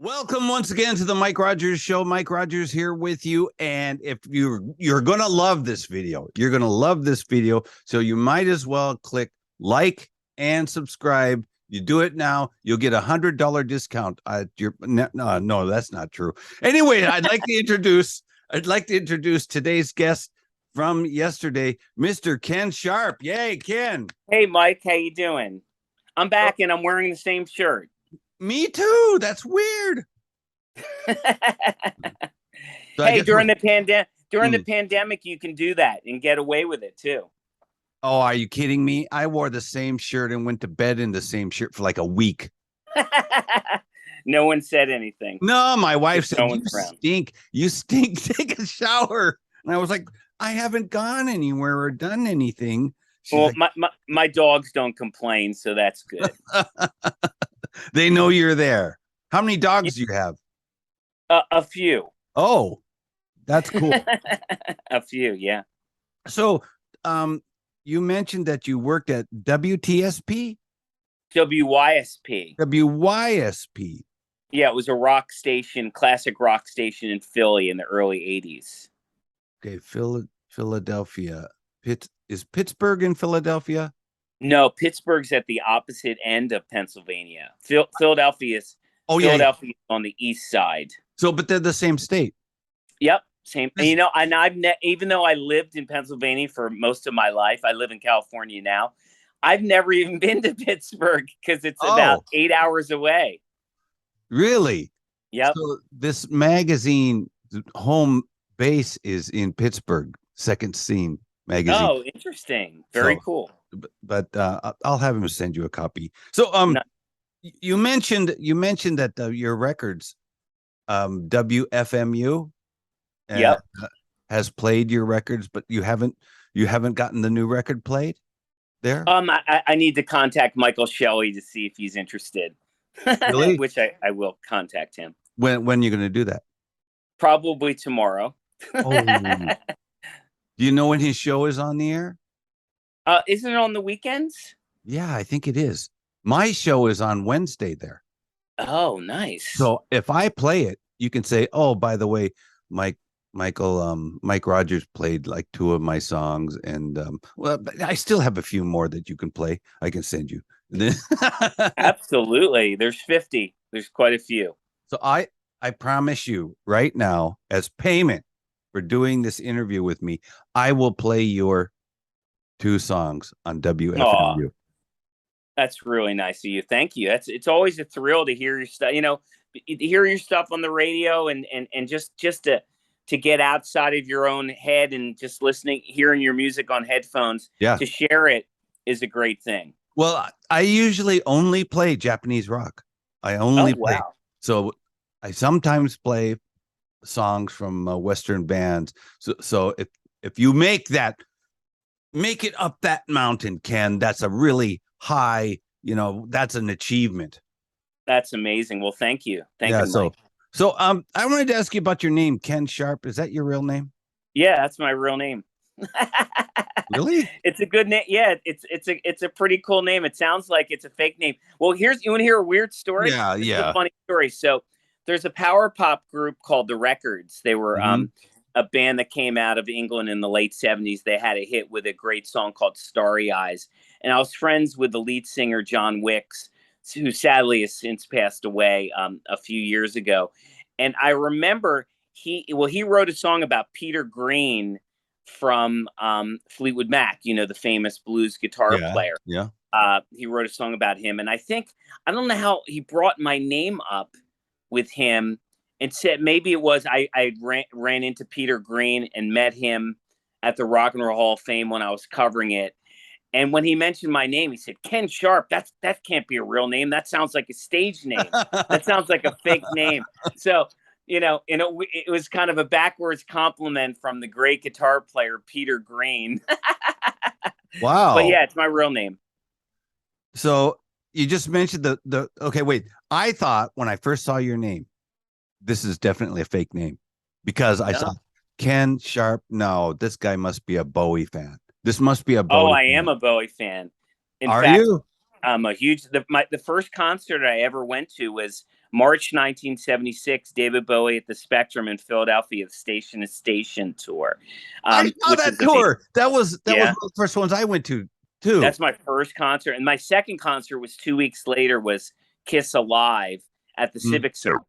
Welcome once again to the Mike Rogers Show. Mike Rogers here with you. And if you're going to love this video, you're going to love this video. So you might as well click like and subscribe. You do it now, you'll get $100 discount at your no, that's not true. Anyway, I'd like to introduce today's guest from yesterday, Mr. Ken Sharp. Yay, Ken. Hey, Mike, how you doing? I'm back and I'm wearing the same shirt. Me too. That's weird. Hey, during the pandemic, you can do that and get away with it too. Oh, are you kidding me? I wore the same shirt and went to bed in the same shirt for like a week. No one said anything. No, my wife said, "You stink. You stink. Take a shower." And I was like, "I haven't gone anywhere or done anything." She's well, like, my dogs don't complain, so that's good. They know you're there. How many dogs do you have? A few. Oh, that's cool. A few, yeah. So, you mentioned that you worked at WTSP? WYSP. WYSP. Yeah, it was a rock station, classic rock station in Philly in the early 80s. Okay, Philadelphia. Is Pittsburgh in Philadelphia? No, Pittsburgh's at the opposite end of Pennsylvania. Philadelphia's on the east side. So, but they're the same state. Yep, same. And, you know, and even though I lived in Pennsylvania for most of my life, I live in California now. I've never even been to Pittsburgh because it's about 8 hours away. Really? Yep. So this magazine home base is in Pittsburgh. Second Scene magazine. Oh, interesting. Very cool. But I'll have him send you a copy. So you mentioned that your records, WFMU, has played your records, but you haven't gotten the new record played there. I need to contact Michael Shelley to see if he's interested. Really? Which I will contact him. When are you going to do that? Probably tomorrow. Oh. Do you know when his show is on the air? Isn't it on the weekends? Yeah, I think it is. My show is on Wednesday there. Oh, nice. So if I play it, you can say, "Oh, by the way, Mike Rogers played like 2 of my songs, and well, but I still have a few more that you can play. I can send you." Absolutely. There's 50. There's quite a few. So I promise you right now, as payment for doing this interview with me, I will play your 2 songs on WFMU. Aww, that's really nice of you. Thank you. It's always a thrill to hear your stuff. You know, hear your stuff on the radio and just to get outside of your own head and just hearing your music on headphones. Yeah. To share it is a great thing. Well, I usually only play Japanese rock. I only play. Wow. So I sometimes play songs from Western bands. So if you make it up that mountain, Ken, that's a really high, that's an achievement. That's amazing. Well, thank you. Thank you, Mike. So I wanted to ask you about your name, Ken Sharp. Is that your real name? Yeah, that's my real name. Really? It's a good name. Yeah, it's a pretty cool name. It sounds like it's a fake name. Well, you want to hear a weird story? Yeah. It's a funny story. So there's a power pop group called the Records. They were a band that came out of England in the late 70s. They had a hit with a great song called Starry Eyes. And I was friends with the lead singer, John Wicks, who sadly has since passed away a few years ago. And I remember he wrote a song about Peter Green from Fleetwood Mac, the famous blues guitar player. Yeah. He wrote a song about him. And I don't know how he brought my name up with him and said maybe it was I ran into Peter Green and met him at the Rock and Roll Hall of Fame when I was covering it. And when he mentioned my name, he said, "Ken Sharp, that can't be a real name. That sounds like a stage name. That sounds like a fake name." So, it was kind of a backwards compliment from the great guitar player, Peter Green. Wow. But yeah, it's my real name. So you just mentioned okay, wait. I thought when I first saw your name, this is definitely a fake name because I saw Ken Sharp. No, this guy must be a Bowie fan. This must be a Bowie. Oh, I am a Bowie fan. In fact, you? I'm a huge. The first concert I ever went to was March 1976, David Bowie at the Spectrum in Philadelphia, the Station to Station tour. I saw that tour. That was one of the first ones I went to too. That's my first concert, and my second concert was 2 weeks later. Was Kiss Alive at the Civic Center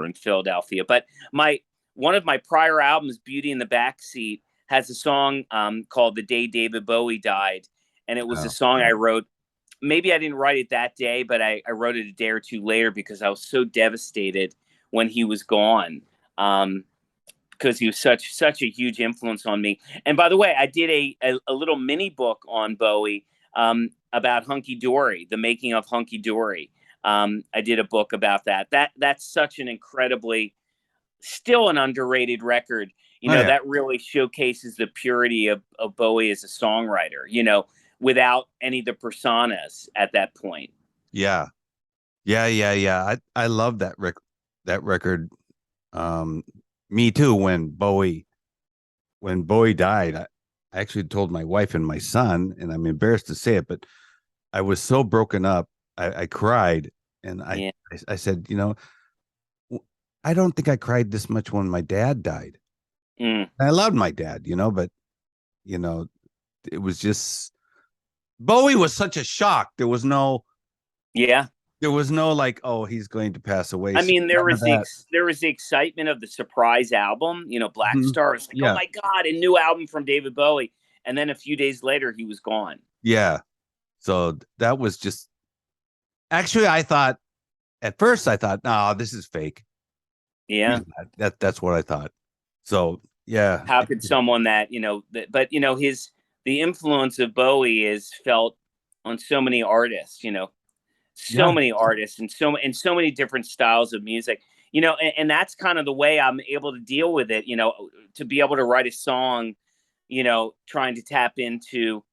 in Philadelphia. But one of my prior albums, Beauty in the Backseat, has a song called "The Day David Bowie Died," and it was a song I wrote. Maybe I didn't write it that day, but I wrote it a day or two later because I was so devastated when he was gone. Because he was such a huge influence on me. And by the way, I did a little mini book on Bowie about Hunky Dory, the making of Hunky Dory. I did a book about that. That's such an incredibly, still an underrated record. That really showcases the purity of Bowie as a songwriter, without any of the personas at that point. Yeah. I love that record. Me too. When Bowie died, I actually told my wife and my son, and I'm embarrassed to say it, but I was so broken up. I cried, and I said, I don't think I cried this much when my dad died. I loved my dad, but it was just, Bowie was such a shock. There was no like, oh, he's going to pass away. I mean, there was the excitement of the surprise album, Black Star. Was like, oh my God, a new album from David Bowie. And then a few days later, he was gone. Yeah. So that was just, actually, at first I thought, no, this is fake. Yeah. That's what I thought. So, yeah. How could someone that, but the influence of Bowie is felt on so many artists, many artists and so many different styles of music, and that's kind of the way I'm able to deal with it, to be able to write a song, trying to tap into,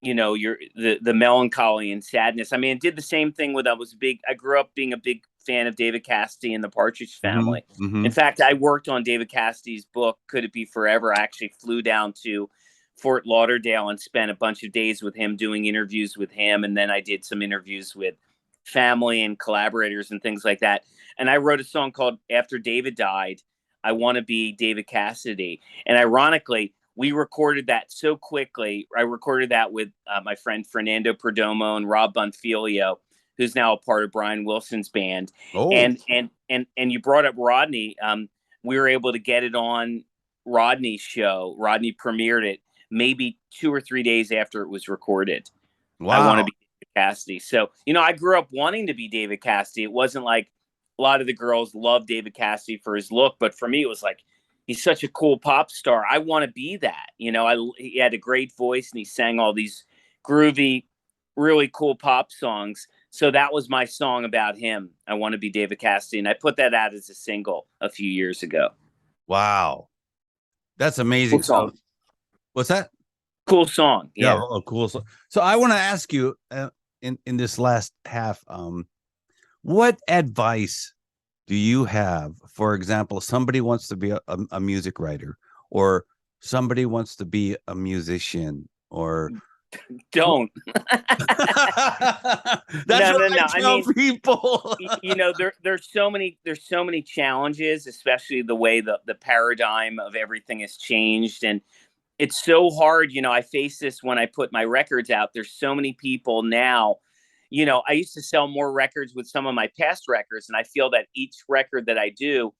the melancholy and sadness. I mean, I did the same thing I grew up being a big fan of David Cassidy and the Partridge Family. In fact, I worked on David Cassidy's book, Could It Be Forever? I actually flew down to Fort Lauderdale and spent a bunch of days with him doing interviews with him. And then I did some interviews with family and collaborators and things like that. And I wrote a song called After David Died, I Want to Be David Cassidy. And ironically, we recorded that so quickly. I recorded that with my friend Fernando Perdomo and Rob Bonfiglio, who's now a part of Brian Wilson's band. Oh. And you brought up Rodney. We were able to get it on Rodney's show. Rodney premiered it maybe 2 or 3 days after it was recorded. Wow. I Want to Be David Cassidy. So, I grew up wanting to be David Cassidy. It wasn't like a lot of the girls loved David Cassidy for his look, but for me, it was like, he's such a cool pop star. I want to be that. He had a great voice and he sang all these groovy, really cool pop songs. So that was my song about him. I Want to Be David Cassidy. And I put that out as a single a few years ago. Wow. That's amazing. Cool song. What's that? Cool song. Yeah. Cool song. So I want to ask you in this last half, what advice do you have? For example, somebody wants to be a music writer, or somebody wants to be a musician, or don't. That's what I tell people. There's so many challenges, especially the way the paradigm of everything has changed, and it's so hard. I face this when I put my records out. There's so many people now. I used to sell more records with some of my past records, and I feel that each record that I do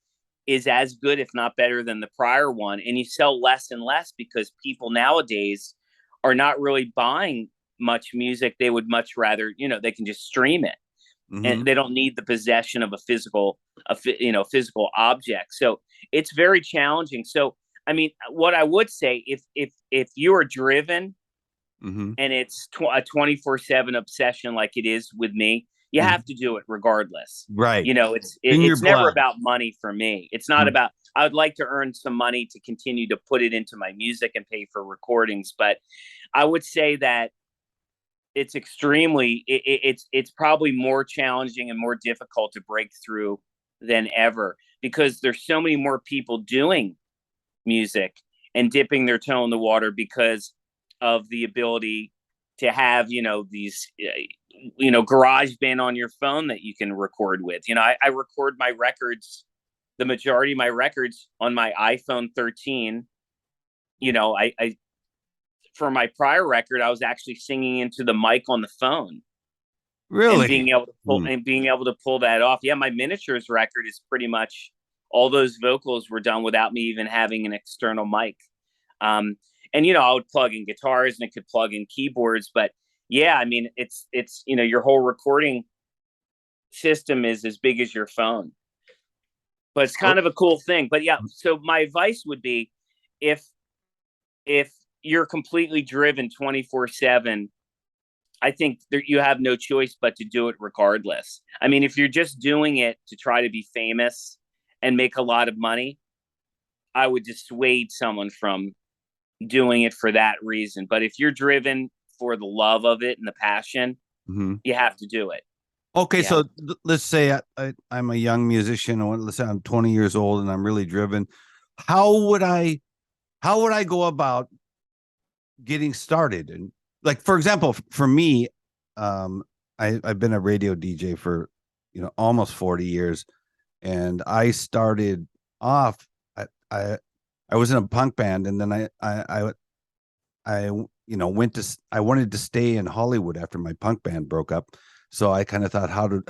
is as good, if not better, than the prior one. And you sell less and less because people nowadays are not really buying much music. They would much rather, they can just stream it, and they don't need the possession of a physical object. So it's very challenging. So, I mean, what I would say, if you are driven, and it's a 24/7 obsession like it is with me, you have to do it regardless. Right. It's never about money for me. It's not about, I would like to earn some money to continue to put it into my music and pay for recordings. But I would say that it's it's probably more challenging and more difficult to break through than ever, because there's so many more people doing music and dipping their toe in the water because of the ability to have, these garage band on your phone that you can record with. I record my records, the majority of my records, on my iPhone 13. I for my prior record, I was actually singing into the mic on the phone. Really? And being able to pull that off. Yeah, my miniatures record is pretty much all those vocals were done without me even having an external mic. And I would plug in guitars and it could plug in keyboards, but yeah, I mean, it's your whole recording system is as big as your phone. But it's kind of a cool thing. But yeah, so my advice would be, if you're completely driven 24/7, I think you have no choice but to do it regardless. I mean, if you're just doing it to try to be famous and make a lot of money, I would dissuade someone from doing it for that reason. But if you're driven for the love of it and the passion, you have to do it. Okay, yeah. So let's say I'm a young musician, or let's say I'm 20 years old and I'm really driven. How would I go about getting started? And like, for example, for me, I've been a radio DJ for almost 40 years, and I started off. I was in a punk band, and then I wanted to stay in Hollywood after my punk band broke up. So I kind of thought, how do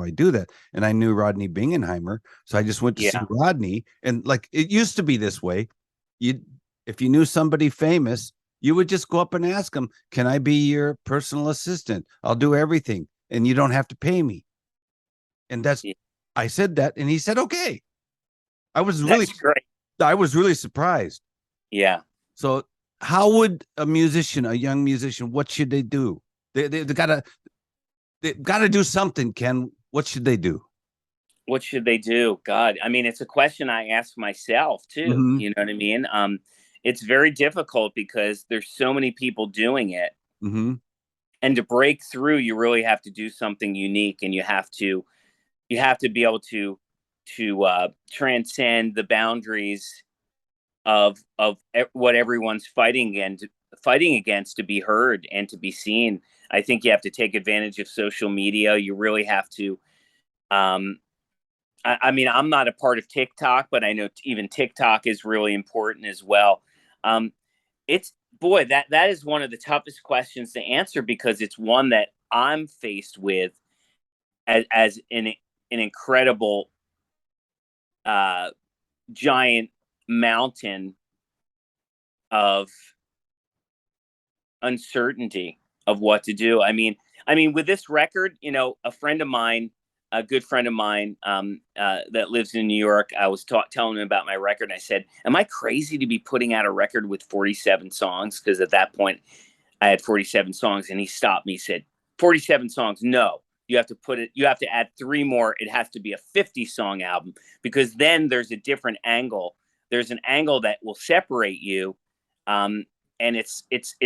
I do that? And I knew Rodney Bingenheimer, so I just went to see Rodney. And like, it used to be this way: if you knew somebody famous, you would just go up and ask them, "Can I be your personal assistant? I'll do everything, and you don't have to pay me." And I said that, and he said, "Okay." I was really surprised. Yeah. So how would a young musician, what should they do? They gotta do something, Ken. What should they do? What should they do? God, I mean, it's a question I ask myself too. You know what I mean? It's very difficult because there's so many people doing it. And to break through, you really have to do something unique, and you have to be able to transcend the boundaries of what everyone's fighting against to be heard and to be seen. I think you have to take advantage of social media. You really have to. I mean, I'm not a part of TikTok, but I know even TikTok is really important as well. That is one of the toughest questions to answer, because it's one that I'm faced with as an incredible giant mountain of uncertainty of what to do. I mean, with this record, a friend of mine, a good friend of mine that lives in New York, I was telling him about my record, and I said, "Am I crazy to be putting out a record with 47 songs?" Because at that point, I had 47 songs, and he stopped me. He said, 47 songs? No. You have to add 3 more. It has to be a 50-song album, because then there's a different angle. There's an angle that will separate you. And it's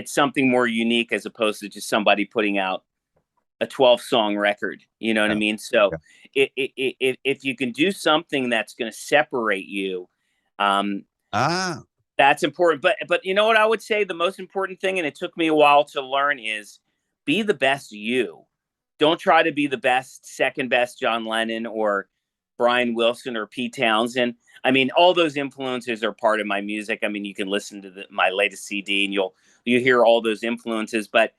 something more unique, as opposed to just somebody putting out a 12-song record. You know what I mean? So if you can do something that's going to separate you, that's important. But you know what I would say? The most important thing, and it took me a while to learn, is be the best you. Don't try to be the second best John Lennon or Brian Wilson or Pete Townsend. I mean, all those influences are part of my music. I mean, you can listen to my latest CD and you hear all those influences. But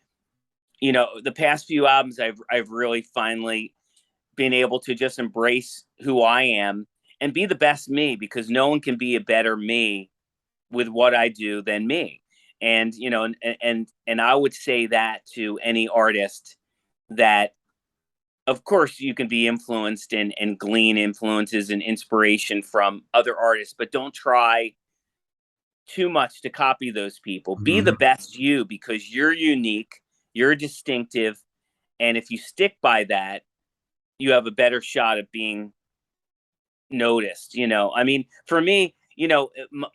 the past few albums, I've really finally been able to just embrace who I am and be the best me, because no one can be a better me with what I do than me. And and I would say that to any artist, that of course you can be influenced and glean influences and inspiration from other artists, but don't try too much to copy those people. Be the best you, because you're unique, you're distinctive, and if you stick by that, you have a better shot of being noticed. I mean, for me,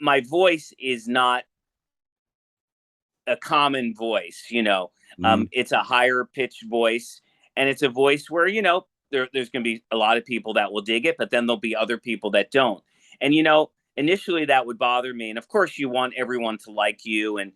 my voice is not a common voice. It's a higher pitched voice, and it's a voice where there's going to be a lot of people that will dig it, but then there'll be other people that don't. And initially that would bother me, and of course you want everyone to like you and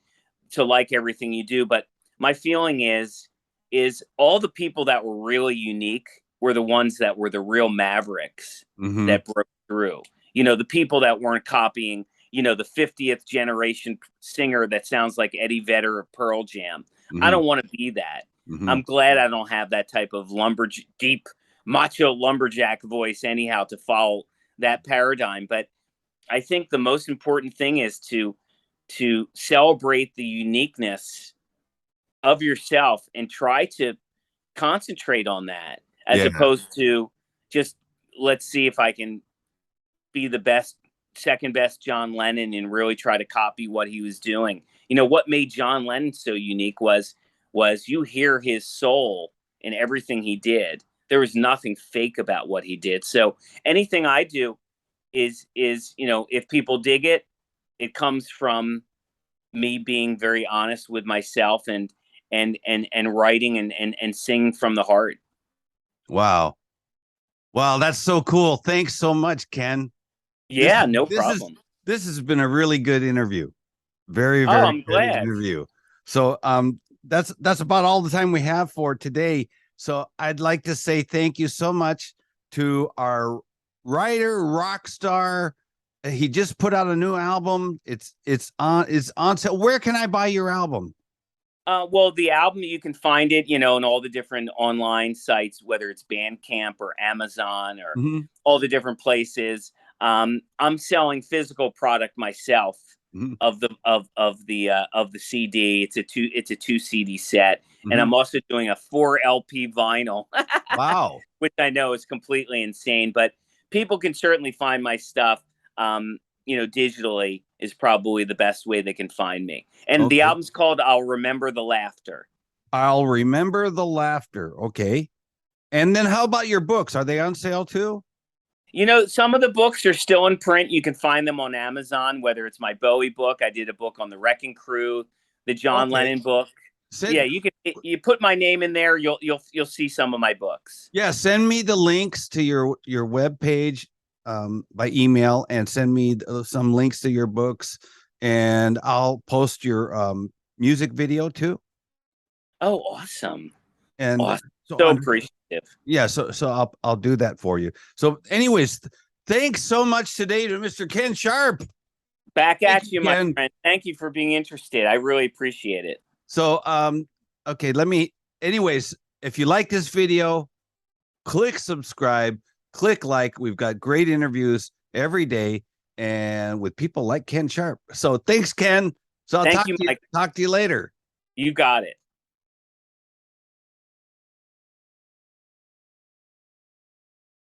to like everything you do, but my feeling is is all the people that were really unique were the ones that were the real mavericks that broke through. You know, the people that weren't copying, you know, the 50th generation singer that sounds like Eddie Vedder or Pearl Jam. I don't want to be that. I'm glad I don't have that type of deep macho lumberjack voice anyhow to follow that paradigm. But I think the most important thing is to celebrate the uniqueness of yourself and try to concentrate on that as opposed to just, let's see if I can be the best, second best John Lennon and really try to copy what he was doing. You know, what made John Lennon so unique was you hear his soul in everything he did. There was nothing fake about what he did. So anything I do is, you know, if people dig it, it comes from me being very honest with myself and writing and singing from the heart. Wow. Wow, that's so cool. Thanks so much, Ken. Yeah, no problem. This has been a really good interview. Very, very I'm good glad. interview. So that's about all the time we have for today. So I'd like to say thank you so much to our writer, rock star. He just put out a new album. It's on sale. Where can I buy your album? Well, the album, you can find it, you know, in all the different online sites, whether it's Bandcamp or Amazon or all the different places. I'm selling physical product myself of the CD. It's a 2 CD set, and I'm also doing a 4 LP vinyl. Wow, which I know is completely insane, but people can certainly find my stuff. You know, digitally is probably the best way they can find me. And the album's called I'll Remember the Laughter. I'll Remember the Laughter. Okay. And then how about your books? Are they on sale too? You know, some of the books are still in print. You can find them on Amazon, whether it's my Bowie book. I did a book on the Wrecking Crew, the John Lennon book. Yeah, you put my name in there, you'll see some of my books. Yeah, send me the links to your webpage by email and send me some links to your books, and I'll post your music video too. Oh, awesome. And awesome. So appreciative. Yeah, so I'll do that for you. So anyways, thanks so much today to Mr. Ken Sharp. Back at you, my friend. Thank you for being interested. I really appreciate it. So okay, anyways, if you like this video, click subscribe, click like. We've got great interviews every day and with people like Ken Sharp. So thanks, Ken. So I'll talk to you later. You got it.